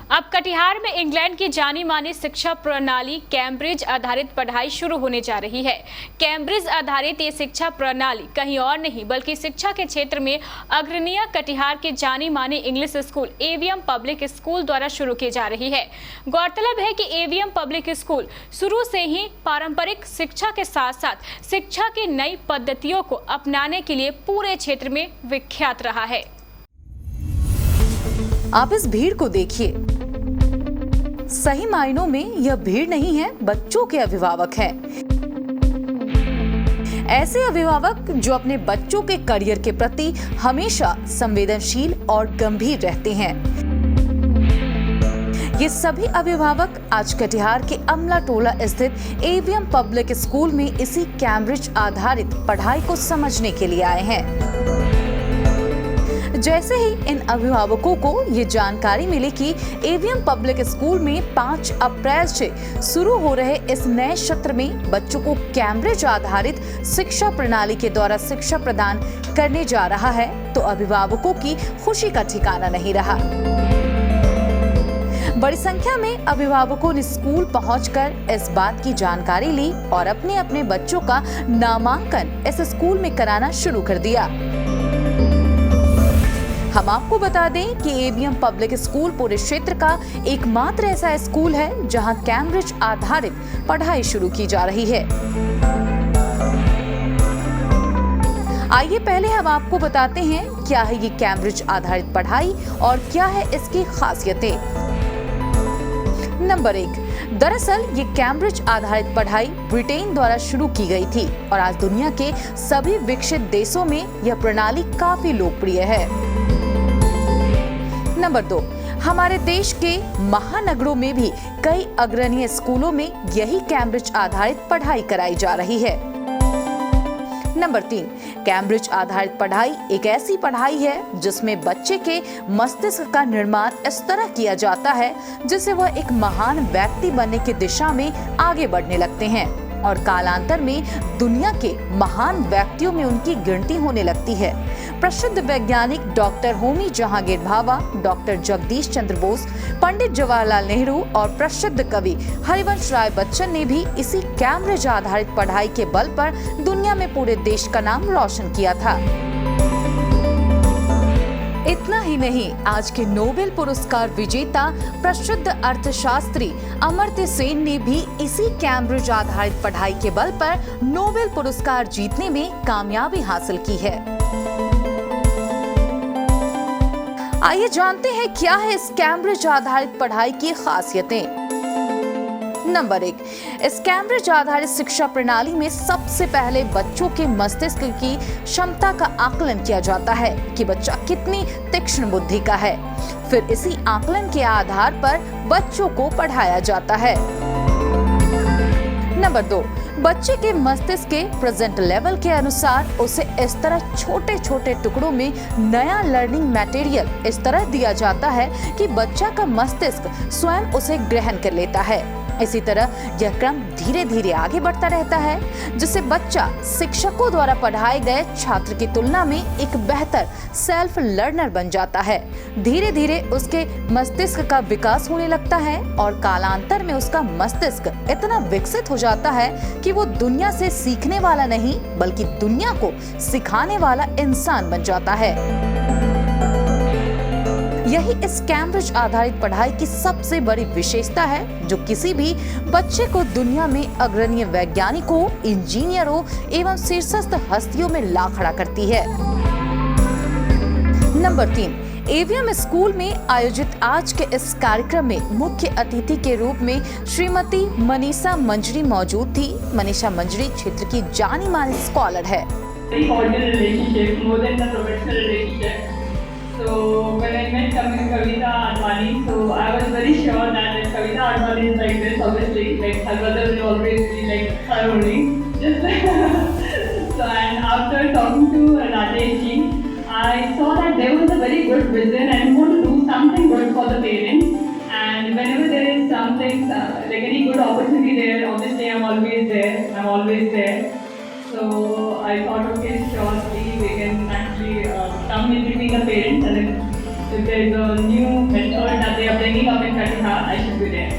अब कटिहार में इंग्लैंड की जानी मानी शिक्षा प्रणाली कैम्ब्रिज आधारित पढ़ाई शुरू होने जा रही है। कैम्ब्रिज आधारित ये शिक्षा प्रणाली कहीं और नहीं बल्कि शिक्षा के क्षेत्र में अग्रणीय कटिहार के जानी मानी English school AVM public school द्वारा शुरू की जा रही है। गौरतलब है कि एवीएम पब्लिक स्कूल शुरू से ही पारंपरिक शिक्षा के साथ साथ शिक्षा की नई पद्धतियों को अपनाने के लिए पूरे क्षेत्र में विख्यात रहा है। आप इस भीड़ को देखिए, सही मायनों में यह भीड़ नहीं है, बच्चों के अभिभावक हैं। ऐसे अभिभावक जो अपने बच्चों के करियर के प्रति हमेशा संवेदनशील और गंभीर रहते हैं। ये सभी अभिभावक आज कटिहार के अमला टोला स्थित एवीएम पब्लिक स्कूल में इसी कैम्ब्रिज आधारित पढ़ाई को समझने के लिए आए हैं। जैसे ही इन अभिभावकों को ये जानकारी मिली कि एवीएम पब्लिक स्कूल में 5 अप्रैल से शुरू हो रहे इस नए सत्र में बच्चों को कैम्ब्रिज आधारित शिक्षा प्रणाली के द्वारा शिक्षा प्रदान करने जा रहा है, तो अभिभावकों की खुशी का ठिकाना नहीं रहा। बड़ी संख्या में अभिभावकों ने स्कूल पहुंचकर इस बात की जानकारी ली और अपने अपने बच्चों का नामांकन इस स्कूल में कराना शुरू कर दिया। हम आपको बता दें कि एवीएम पब्लिक स्कूल पूरे क्षेत्र का एकमात्र ऐसा स्कूल है जहां कैम्ब्रिज आधारित पढ़ाई शुरू की जा रही है। आइए पहले हम आपको बताते हैं क्या है ये कैम्ब्रिज आधारित पढ़ाई और क्या है इसकी खासियतें। नंबर 1, दरअसल ये कैम्ब्रिज आधारित पढ़ाई ब्रिटेन द्वारा शुरू की गई थी और आज दुनिया के सभी विकसित देशों में यह प्रणाली काफी लोकप्रिय है। नंबर 2, हमारे देश के महानगरों में भी कई अग्रणीय स्कूलों में यही कैम्ब्रिज आधारित पढ़ाई कराई जा रही है। नंबर 3, कैम्ब्रिज आधारित पढ़ाई एक ऐसी पढ़ाई है जिसमें बच्चे के मस्तिष्क का निर्माण इस तरह किया जाता है जिससे वह एक महान व्यक्ति बनने की दिशा में आगे बढ़ने लगते हैं और कालांतर में दुनिया के महान व्यक्तियों में उनकी गिनती होने लगती है। प्रसिद्ध वैज्ञानिक डॉक्टर होमी जहांगीर भाभा, डॉक्टर जगदीश चंद्र बोस, पंडित जवाहरलाल नेहरू और प्रसिद्ध कवि हरिवंश राय बच्चन ने भी इसी कैम्ब्रिज आधारित पढ़ाई के बल पर दुनिया में पूरे देश का नाम रोशन किया था। इतना ही नहीं, आज के नोबेल पुरस्कार विजेता प्रसिद्ध अर्थशास्त्री अमर्त्य सेन ने भी इसी कैम्ब्रिज आधारित पढ़ाई के बल पर नोबेल पुरस्कार जीतने में कामयाबी हासिल की है। आइए जानते हैं क्या है इस कैम्ब्रिज आधारित पढ़ाई की खासियतें। नंबर 1, इस कैम्ब्रिज आधारित शिक्षा प्रणाली में सबसे पहले बच्चों के मस्तिष्क की क्षमता का आकलन किया जाता है कि बच्चा कितनी तीक्ष्ण बुद्धि का है। फिर इसी आकलन के आधार पर बच्चों को पढ़ाया जाता है। नंबर 2, बच्चे के मस्तिष्क के प्रेजेंट लेवल के अनुसार उसे इस तरह छोटे छोटे टुकड़ों में नया लर्निंग मटेरियल इस तरह दिया जाता है कि बच्चा का मस्तिष्क स्वयं उसे ग्रहण कर लेता है। इसी तरह यह क्रम धीरे धीरे आगे बढ़ता रहता है जिससे बच्चा शिक्षकों द्वारा पढ़ाए गए छात्र की तुलना में एक बेहतर सेल्फ लर्नर बन जाता है। धीरे धीरे उसके मस्तिष्क का विकास होने लगता है और कालांतर में उसका मस्तिष्क इतना विकसित हो जाता है कि वो दुनिया से सीखने वाला नहीं बल्कि दुनिया को सिखाने वाला इंसान बन जाता है। यही इस कैम्ब्रिज आधारित पढ़ाई की सबसे बड़ी विशेषता है जो किसी भी बच्चे को दुनिया में अग्रणीय वैज्ञानिकों, इंजीनियरों एवं शीर्षस्थ हस्तियों में ला खड़ा करती है। नंबर 3, एवीएम स्कूल में आयोजित आज के इस कार्यक्रम में मुख्य अतिथि के रूप में श्रीमती मनीषा मंजरी मौजूद थी। मनीषा मंजरी क्षेत्र की जानी मानी स्कॉलर है। So when I met Kavita Advani, so I was very sure that Kavita Advani is like this, obviously, like her brother will always be like her only. Just so, and after talking to Rajesh ji, I saw that there was a very good vision and want to do something good for the parents. And whenever there is something like any good opportunity there, obviously I'm always there. So I thought, okay, surely we can actually come in between the parents, and if there is a new method that they are bringing up in Katihar, I should be there.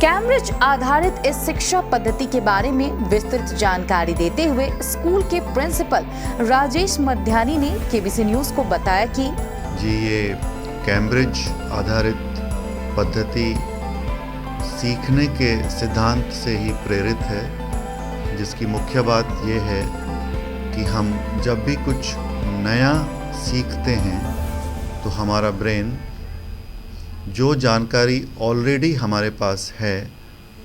Cambridge आधारित इस शिक्षा पद्धति के बारे में विस्तृत जानकारी देते हुए स्कूल के प्रिंसिपल राजेश मध्यानी ने केबीसी न्यूज को बताया कि जी ये कैम्ब्रिज आधारित पद्धति सीखने के सिद्धांत से ही प्रेरित है, जिसकी मुख्य बात ये है कि हम जब भी कुछ नया सीखते हैं तो हमारा ब्रेन जो जानकारी ऑलरेडी हमारे पास है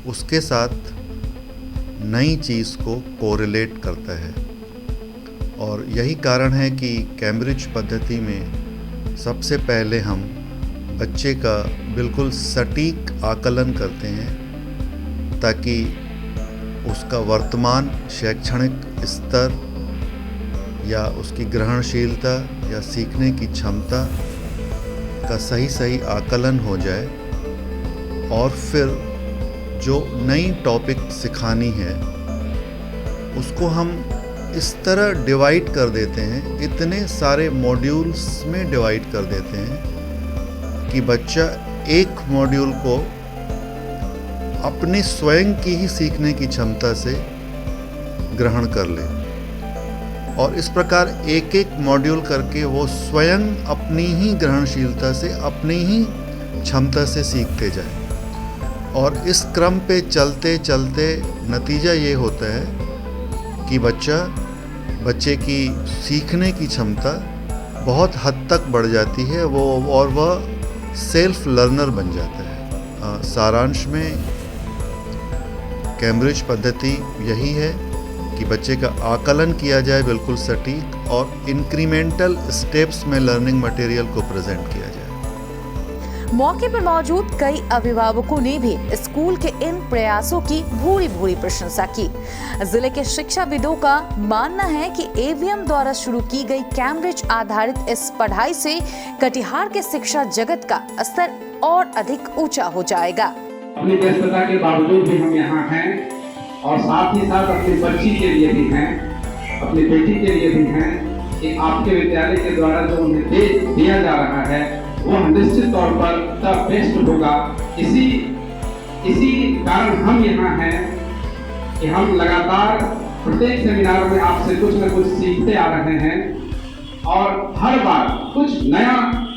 उसके साथ नई चीज़ को कोरिलेट करता है। और यही कारण है कि कैम्ब्रिज पद्धति में सबसे पहले हम बच्चे का बिल्कुल सटीक आकलन करते हैं ताकि उसका वर्तमान शैक्षणिक स्तर या उसकी ग्रहणशीलता या सीखने की क्षमता का सही आकलन हो जाए और फिर जो नई टॉपिक सिखानी है उसको हम इस तरह डिवाइड कर देते हैं, इतने सारे मॉड्यूल्स में डिवाइड कर देते हैं कि बच्चा एक मॉड्यूल को अपने स्वयं की ही सीखने की क्षमता से ग्रहण कर ले और इस प्रकार एक एक मॉड्यूल करके वो स्वयं अपनी ही ग्रहणशीलता से अपनी ही क्षमता से सीखते जाए। और इस क्रम पे चलते चलते नतीजा ये होता है कि बच्चे की सीखने की क्षमता बहुत हद तक बढ़ जाती है और वह सेल्फ लर्नर बन जाता है। सारांश में कैम्ब्रिज पद्धति यही है कि बच्चे का आकलन किया जाए बिल्कुल सटीक और इंक्रीमेंटल स्टेप्स में लर्निंग मटेरियल को प्रेजेंट किया जाए। मौके पर मौजूद कई अभिभावकों ने भी स्कूल के इन प्रयासों की भूरी भूरी प्रशंसा की। जिले के शिक्षाविदों का मानना है कि एवीएम द्वारा शुरू की गई कैम्ब्रिज आधारित इस पढ़ाई से कटिहार के शिक्षा जगत का स्तर और अधिक ऊंचा हो जाएगा। अपनी व्यस्तता के बावजूद भी हम यहाँ हैं और साथ ही साथ अपनी बच्ची के लिए भी हैं, अपनी बेटी के लिए भी हैं कि आपके विद्यालय के द्वारा जो उन्हें दिया जा रहा है वह निश्चित तौर पर द बेस्ट होगा। इसी कारण हम यहाँ हैं कि हम लगातार प्रत्येक सेमिनार में आपसे कुछ न कुछ सीखते आ रहे हैं और हर बार कुछ नया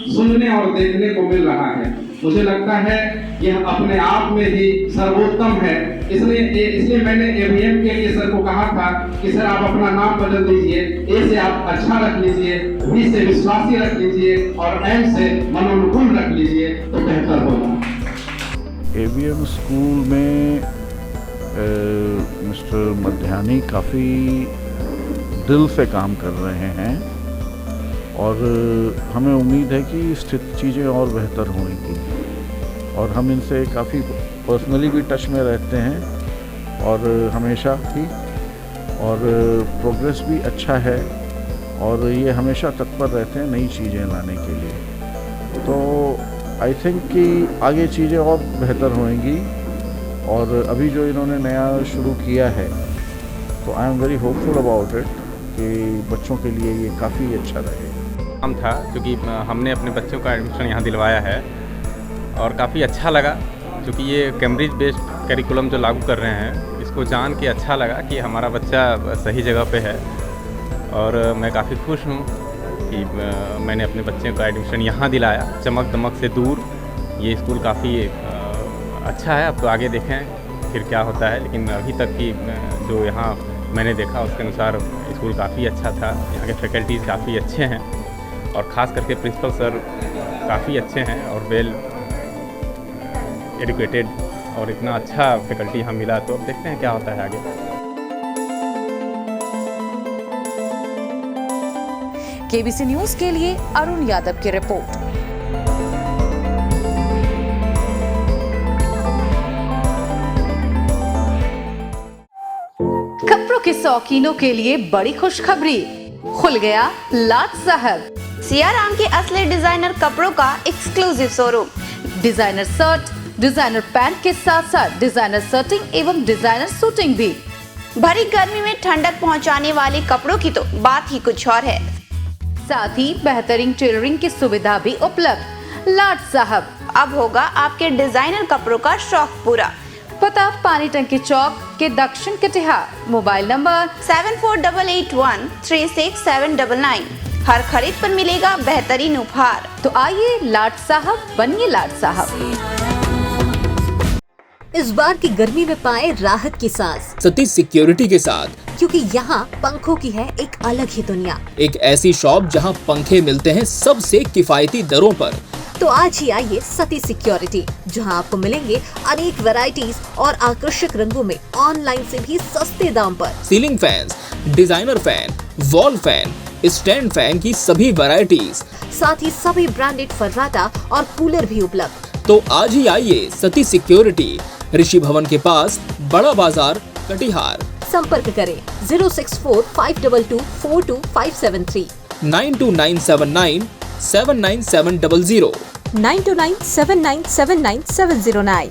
सुनने और देखने को मिल रहा है। मुझे लगता है यह अपने आप में ही सर्वोत्तम है। इसलिए मैंने एवीएम के लिए सर को कहा था कि सर आप अपना नाम बदल दीजिए, ए से आप अच्छा रख लीजिए, बी से विश्वासी रख लीजिए और एम से मनोनुकूल रख लीजिए तो बेहतर होगा। एवीएम स्कूल में मिस्टर मध्यानी काफ़ी दिल से काम कर रहे हैं और हमें उम्मीद है कि चीज़ें और बेहतर होंगी और हम इनसे काफ़ी पर्सनली भी टच में रहते हैं और हमेशा ही और प्रोग्रेस भी अच्छा है और ये हमेशा तत्पर रहते हैं नई चीज़ें लाने के लिए। तो आई थिंक कि आगे चीज़ें और बेहतर होंगी और अभी जो इन्होंने नया शुरू किया है तो I am very hopeful about it कि बच्चों के लिए ये काफ़ी अच्छा रहेगा। हम था क्योंकि हमने अपने बच्चों का एडमिशन यहाँ दिलवाया है और काफ़ी अच्छा लगा क्योंकि ये कैम्ब्रिज बेस्ड करिकुलम जो लागू कर रहे हैं इसको जान के अच्छा लगा कि हमारा बच्चा सही जगह पे है और मैं काफ़ी खुश हूँ कि मैंने अपने बच्चे का एडमिशन यहाँ दिलाया। चमक दमक से दूर ये स्कूल काफ़ी अच्छा है। अब तो आगे देखें फिर क्या होता है, लेकिन अभी तक की जो यहाँ मैंने देखा उसके अनुसार स्कूल काफ़ी अच्छा था। यहाँ के फैकल्टीज़ काफ़ी अच्छे हैं और ख़ास करके प्रिंसिपल सर काफ़ी अच्छे हैं और वेल एडुकेटेड और इतना अच्छा फैकल्टी यहाँ मिला। तो अब देखते हैं क्या होता है आगे। केबीसी न्यूज के लिए अरुण यादव की रिपोर्ट। कपड़ों के शौकीनों के लिए बड़ी खुशखबरी, खुल गया लाट साहब। सियाराम के असली डिजाइनर कपड़ों का exclusive showroom. Designer shirt, designer pant के साथ साथ डिजाइनर शर्टिंग एवं डिजाइनर सूटिंग भी। भरी गर्मी में ठंडक पहुंचाने वाले कपड़ों की तो बात ही कुछ और है। साथ ही बेहतरीन टेलरिंग की सुविधा भी उपलब्ध। लाट साहब। अब होगा आपके डिजाइनर कपड़ों का शौक पूरा। पता पानी टंकी चौक के दक्षिण कटिहार। Mobile number 7488136799। हर खरीद पर मिलेगा बेहतरीन उपहार। तो आइए लाट साहब बनिए लाट साहब। इस बार की गर्मी में पाए राहत की सांस सतीश सिक्योरिटी के साथ, क्योंकि यहाँ पंखों की है एक अलग ही दुनिया। एक ऐसी शॉप जहां पंखे मिलते हैं सबसे किफायती दरों पर। तो आज ही आइए सतीश सिक्योरिटी, जहाँ आपको मिलेंगे अनेक वैरायटीज और आकर्षक रंगों में ऑनलाइन से भी सस्ते दाम पर। Ceiling fans, designer fan, wall fan, stand fan की सभी वैरायटीज, साथ ही सभी ब्रांडेड फर्राटा और कूलर भी उपलब्ध। तो आज ही आइए सतीश सिक्योरिटी, ऋषि भवन के पास, बड़ा बाजार, कटिहार। संपर्क करें 06452242573 92979 79700 92979979709।